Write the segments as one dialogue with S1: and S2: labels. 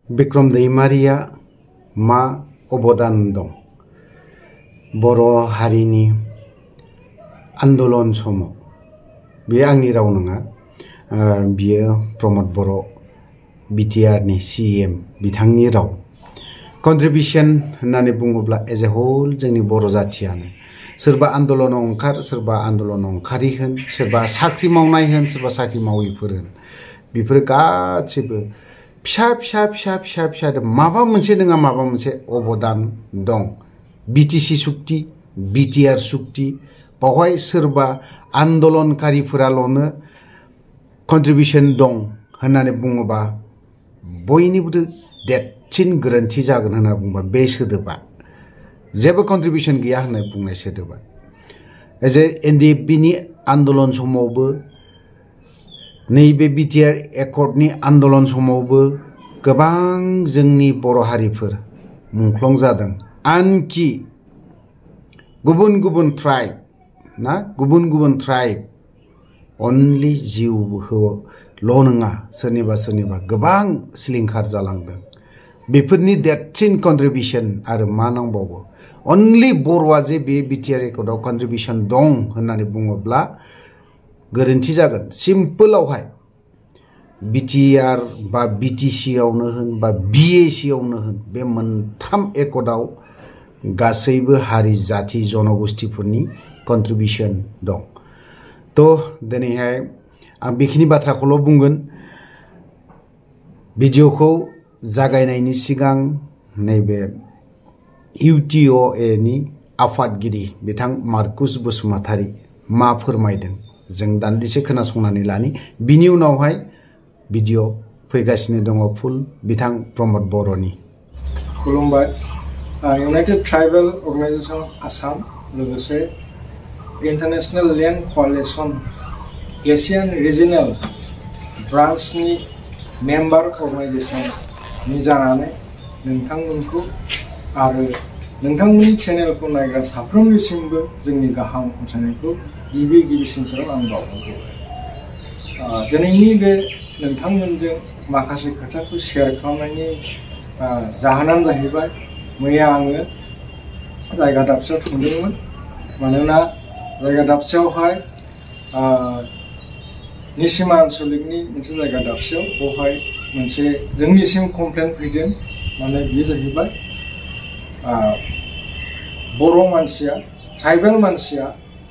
S1: बिक्रम दैमारिया मा अबदान दं बर' हारिनि आन्दलन समाव बे आंनि राव नङा बियो प्रमद बर' बिटिआर नि सीएम बिथांनि राव कन्ट्रिबिउशन होननानै बुङोब्ला एज ए होल जोंनि बर' जाथियानो सोरबा आन्दलनाव ओंखार सोरबा आन्दलनाव ओंखारि होन सोरबा साख्रि मावनाय होन सोरबा साख्रि मावैफोर होन बेफोर गासिबो फिसा फिसा फिसा फिसा फिसा माबा मोनसे नङा माबा मोनसे अबदान दं बिटिसि सुक्ति बिटिआर सुक्ति बावहाय सोरबा आन्दलनकारिफोराल'नो कन्ट्रिबिउशन दं होननानै बुङोबा बयनिबो देरसिन गोरोन्थि जागोन होनना बुंबा बे सोदोबा जेबो कन्ट्रिबिउशन गैया होनना बुंनाय सोदोबा एज ए एनडिएफबि आन्दलन समावबो नैबे बिटिआर एकर्डनि आन्दलन समावबो गोबां जोंनि बर' हारिफोर मुंख्लं जादों आनखि गुबुन गुबुन ट्राइब ना गुबुन गुबुन ट्राइब अनलि जिउल' नङा सोरनिबा सोरनिबा गोबां सिलिंखार जालांदों बेफोरनि देरसिन कन्ट्रिबिउशन आरो मा नांबावगौ अनलि बर'आ जे बे बिटिआर एकर्डआव कन्ट्रिबिउशन दं होननानै बुङोब्ला गोरोन्थि जागोन सिम्पोलावहाय बिटिआर बा बिटिसि आवनो होन बा बिएसि आवनो होन बे मोनथाम एकर्डआव गासैबो हारि जाति जनगोष्ठीफोरनि कन्ट्रिबिउशन दं तो दिनैहाय आं बेखिनि बाथ्राखौल' बुंगोन भिडिअखौ जागायनायनि सिगां नैबे UTOA नि आफादगिरि बिथां मार्कुस बसुमतारी मा फोरमायदों जों दान्दिसे खोनासंनानै लानि बिनि उनावहाय भिडिअ फैगासिनो दङ फुल बिथां प्रमद बर'नि
S2: खुलुमबाय इउनाइटेड ट्राइबेल अर्गानाइजेशन आसाम लोगोसे international land coalition Asian regional ब्रांचनि मेम्बार अर्गानाइजेशन नि जानानै नोंथांमोनखौ आरो नोंथांमोननि चेनेलखौ नायग्रा साफ्रोमनिसिमबो जोंनि गाहाम हामलायनायखौ गिबिसिनथाराव आं बावहरो दिनैनि बे नोंथांमोनजों माखासे खोथाखौ शेयार खालामनायनि जाहोनानो जाहैबाय मैया आङो जायगा दाबसेयाव थांदोंमोन मानोना जायगा दाबसेयावहाय निसिमा आन्चलिकनि मोनसे जायगा दाबसेयाव बेवहाय मोनसे जोंनिसिम कमप्लेन फैदों माने बेयो जाहैबाय बर' मानसिया ट्राइबेल मानसिया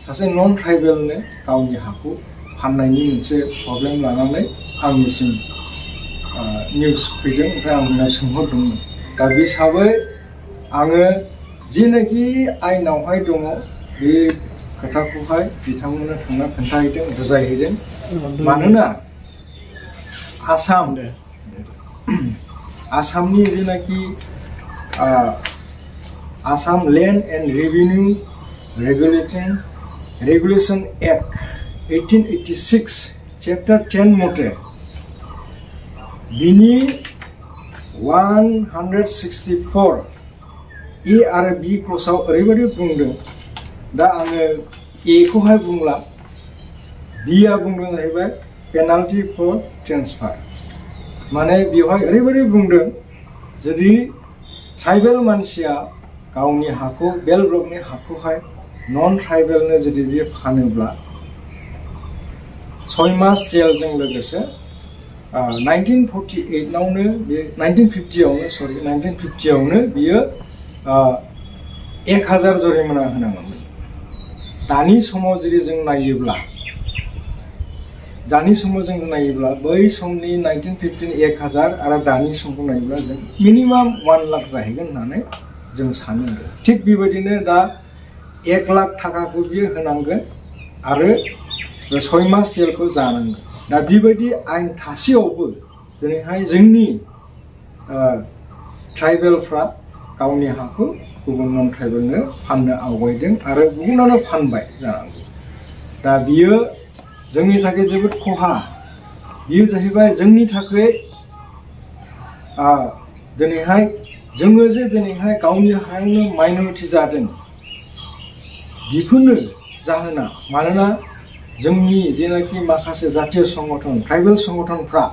S2: सासे नन ट्राइबेलनो गावनि हाखौ फाननायनि मोनसे प्रब्लेम लानानै आंनिसिम निउस फैदों ओमफ्राय आं उनाव सोंहरदोंमोन दा बे हिसाबै आङो जिनाखि आयेनावहाय दङ बे खोथाखौहाय बिथांमोननो थांना खोन्थाहैदों बुजायहैदों मानोना आसामनि जिनाखि Assam land and revenue regulation act 1886 chapter 10 मते बिनि 164 ए आरो बी क्लसाव ओरैबायदि बुंदों दा आङो ए खौहाय बुंला बी आ बुंदों जाहैबाय पेनाल्टी फर ट्रेन्सफार माने बेवहाय ओरैबायदि बुंदों जुदि ट्राइबेल मानसिया गावनि हाखौ बेल ब्लकनि हाखौहाय नन ट्राइबेलनो जुदि बियो फानोब्ला 6 मास जेलजों लोगोसे 1948 आवनो बे 1950 आवनो बियो 1000 जरिमाना होनांगौमोन दानि समाव जुदि जों नायोब्ला बै समनि 1950 1000 आरो दानि समखौ नायोब्ला जों मिनिमाम 1 लाख जाहैगोन होननानै जों सानो थिग बेबायदिनो दा 1 लाख थाखाखौ बियो होनांगोन आरो 6 मास जेलखौ जानांगोन दा बेबायदि आयेन थासेयावबो दिनैहाय जोंनि ट्राइबेलफ्रा गावनि हाखौ गुबुन नन ट्राइबेलनो फाननो आवगायदों आरो गुबुनानो फानबाय जानांगौ दा बियो जोंनि थाखाय जोबोद खहा बियो जाहैबाय जोंनि थाखाय दिनैहाय जोङो जे दिनैहाय गावनि हायावनो माइनरिटि जादों बेफोरनो जाहोना मानोना जोंनि जेनाखि माखासे जातीय संगठन ट्राइबेल संगठनफ्रा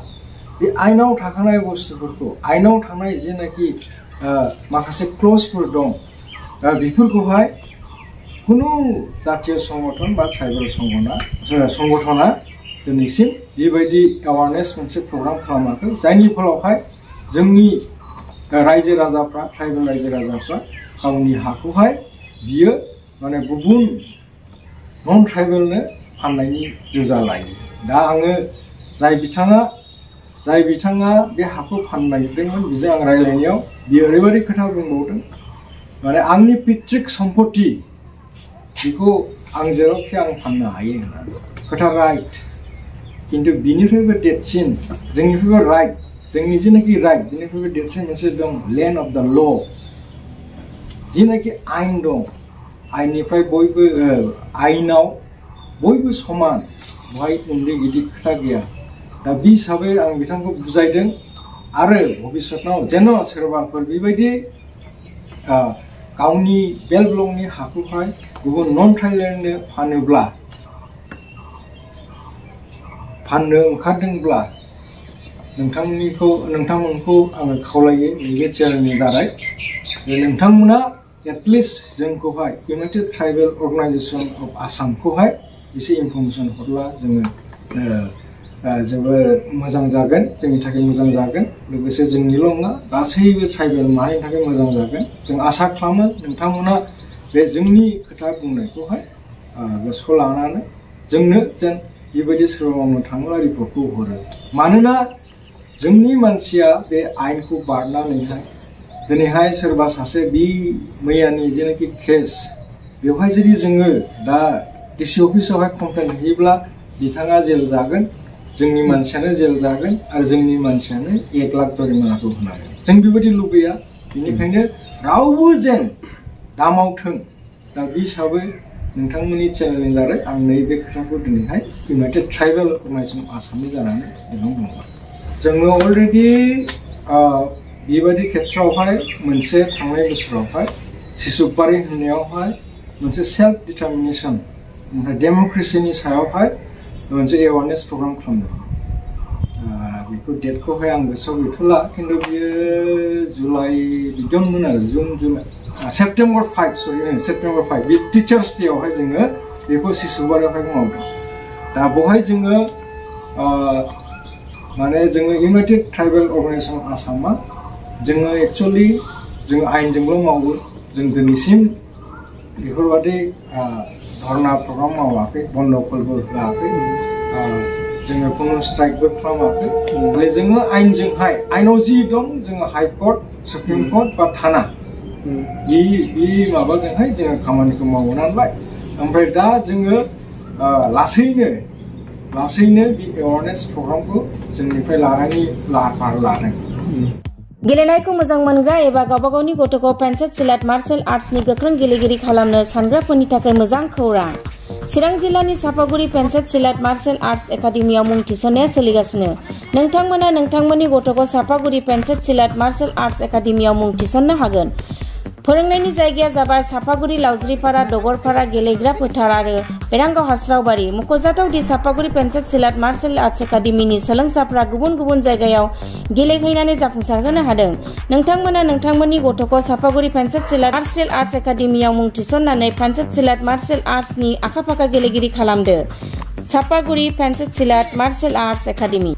S2: बे आइनाव थाखानाय बुस्थुफोरखौ आइनाव थानाय जेनाखि माखासे क्लजफोर दं बेफोरखौहाय कुनु जातीय संगठन बा ट्राइबेल संगठना दिनैसिम बेबायदि एवारनेस मोनसे प्रग्राम खालामाखै जायनि फलावहाय जोंनि रायजो राजाफ्रा ट्राइबेल रायजो राजाफ्रा गावनि हाखौहाय बियो माने गुबुन नन ट्राइबेलनो फाननायनि जुजा लायो दा आङो जाय बिथाङा बे हाखौ फाननायदोंमोन बिजों आं रायलायनायाव बियो ओरैबायदि खोथा बुंबावदों माने आंनि पितृक सम्पति बेखौ आं जेरावखि आं फाननो हायो होननानै खोथा राइट किन्तु बिनिफ्रायबो देरसिन जोंनिफ्रायबो राइट जोंनि जेनाखि राइट बिनिफ्रायबो देरसिन मोनसे दं लेन्ड अफ द ल जेनाखि आइन दं आइननिफ्राय बयबो आइनाव बयबो समान बेवहाय उन्दै गिदिर खोथा गैया दा बे हिसाबै आं बिथांखौ बुजायदों आरो भबिष्यतआव जेन' सोरबाफोर बेबायदि गावनि बेल ब्लकनि हाखौहाय गुबुन नन ट्राइबेलनो फाननो ओंखारदोंब्ला नोंथांमोनखौ आङो खावलायो नैबे चेनेलनि दारै जे नोंथांमोना एटलिस्ट जोंखौहाय इउनाइटेड ट्राइबेल अर्गानाइजेसन अफ आसामखौहाय एसे इनफरमेसन हरब्ला जोङो जोबोद मोजां जागोन जोंनि थाखाय मोजां जागोन लोगोसे जोंनिल' नङा गासैबो ट्राइबेल माहारिनि थाखाय मोजां जागोन जों आसा खालामो नोंथांमोना बे जोंनि खोथा बुंनायखौहाय गोसोआव लानानै जोंनो जेन बेबायदि सोरबा मावनो थाङोब्ला रिपर्टखौ हरो मानोना जोंनि मानसिया बे आइनखौ बारनानैहाय दिनैहाय सोरबा सासे बे मैयानि जेनाखि केस बेवहाय जुदि जोङो दा डिसि अफिसावहाय कमप्लेन होयोब्ला बिथाङा जेल जागोन जोंनि मानसियानो जेल जागोन आरो जोंनि मानसियानो 1 लाख जरिमानाखौ होनांगोन जों बेबायदि लुबैया बेनिखायनो रावबो जेन दामावथों दा बे हिसाबै नोंथांमोननि चेनेलनि दारै आं नैबे खोथाखौ दिनैहाय इउनाइटेड ट्राइबेल अर्गानाइजेसन आसामनि जानानै बुंदों जोङो अलरेडि बेबायदि खेत्रआवहाय मोनसे थांनाय बोसोरावहाय सिसुबारि होननायावहाय मोनसे सेल्फ डिटारमिनेसन ओमफ्राय डेम'क्रेसिनि सायावहाय मोनसे एवारनेस प्रग्राम खालामदों बेखौ डेटखौहाय आं गोसोआव गैथ'ला खिन्थु बियो जुलाइ बिदनमोन आरो जुन जुलाइ सेप्टेम्बर 5 बे टिचार्स डेआवहाय जोङो बेखौ सिसुबारियावहाय मावदों दा बेवहाय जोङो माने जोङो इउनाइटेड ट्राइबेल अर्गानाइजेसन आसामा जोङो एक्चुअलि जोङो आइनजोंल' मावो जों दिनैसिम बेफोरबायदि धरना प्रग्राम मावाखै बन्द'फोरबो होआखै जोङो खुनु स्ट्राइकबो खालामाखै ओमफ्राय जोङो आइनजोंहाय आइनाव जि दं जोङो हाइ कर्ट सुप्रिम कर्ट बा थाना बे माबाजोंहाय जोङो खामानिखौ मावो नालाय ओमफ्राय दा जोङो लासैनो बे एवारनेस प्रग्रामखौ जोंनिफ्राय लानायनि लाहार फाहार लादों
S3: गेलेनायखौ मोजां मोनग्रा एबा गावबागावनि गथ'खौ पेन्सिल सिलाट मार्शल आर्ट्सनि गोख्रों गेलेगिरि खालामनो सानग्राफोरनि थाखाय मोजां खौरां चिरां जिल्लानि सापागुरि पेन्सिल सिलाट मार्शल आर्ट्स एकाडेमियाव मुं थिसननाया सोलिगासिनो नोंथांमोना नोंथांमोननि गथ'खौ सापागुरि पेन्सिल सिलाट मार्शल आर्ट्स एकाडेमियाव मुं थिसननो हागोन फोरोंनायनि जायगाया जाबाय सापागुरि लावज्रिपारा दगरपारा गेलेग्रा फोथार आरो बेरांगाव हास्रावबारि मख'जाथाव दि सापागुरि पेन्सिल सिलाट मार्शल आर्ट्स एकाडेमिनि सोलोंसाफ्रा गुबुन गुबुन जायगायाव गेलेहैनानै जाफुंसारहोनो हादों नोंथांमोना नोंथांमोननि गथ'खौ सापागुरि पेन्सिल सिलाट मार्शल आर्ट्स एकाडेमियाव मुं थिसननानै पेन्सिल सिलाट मार्शल आर्ट्सनि आखा-फाखा गेलेगिरि खालामदो Sapaguri pencil सिलाट martial arts academy